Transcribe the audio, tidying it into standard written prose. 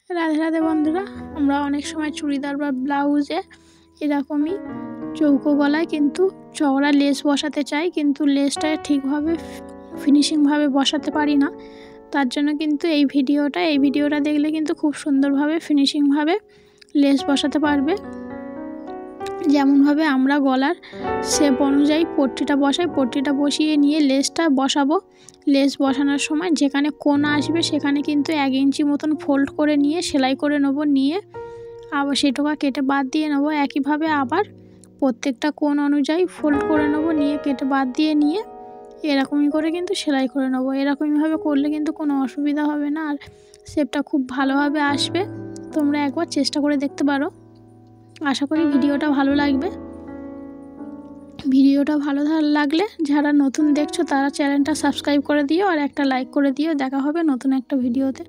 রাধে রাধে বন্ধুরা, আমরা অনেক সময় চুড়িদার বা ব্লাউজে এরকমই চৌকো গলায় কিন্তু চওড়া লেস বসাতে চাই, কিন্তু লেসটা ঠিকভাবে ফিনিশিংভাবে বসাতে পারি না। তার জন্য কিন্তু এই ভিডিওটা দেখলে কিন্তু খুব সুন্দরভাবে ফিনিশিংভাবে লেস বসাতে পারবে। যেমনভাবে আমরা গলার শেপ অনুযায়ী পট্টিটা বসাই, পট্টিটা বসিয়ে নিয়ে লেসটা বসাবো। লেস বসানোর সময় যেখানে কোণ আসবে সেখানে কিন্তু 1 ইঞ্চি মতন ফোল্ড করে নিয়ে সেলাই করে নেবো, নিয়ে আবার সেটাকে কেটে বাদ দিয়ে নেবো। একইভাবে আবার প্রত্যেকটা কোণ অনুযায়ী ফোল্ড করে নেবো, নিয়ে কেটে বাদ দিয়ে নিয়ে এরকমই করে কিন্তু সেলাই করে নেবো। এরকমইভাবে করলে কিন্তু কোনো অসুবিধা হবে না, আর শেপটা খুব ভালোভাবে আসবে। তোমরা একবার চেষ্টা করে দেখতে পারো। আশা করি ভিডিওটা ভালো লাগবে। ভিডিওটা ভালো লাগলে যারা নতুন দেখছো তারা চ্যানেলটা সাবস্ক্রাইব করে দিও আর একটা লাইক করে দিও। দেখা হবে নতুন একটা ভিডিওতে।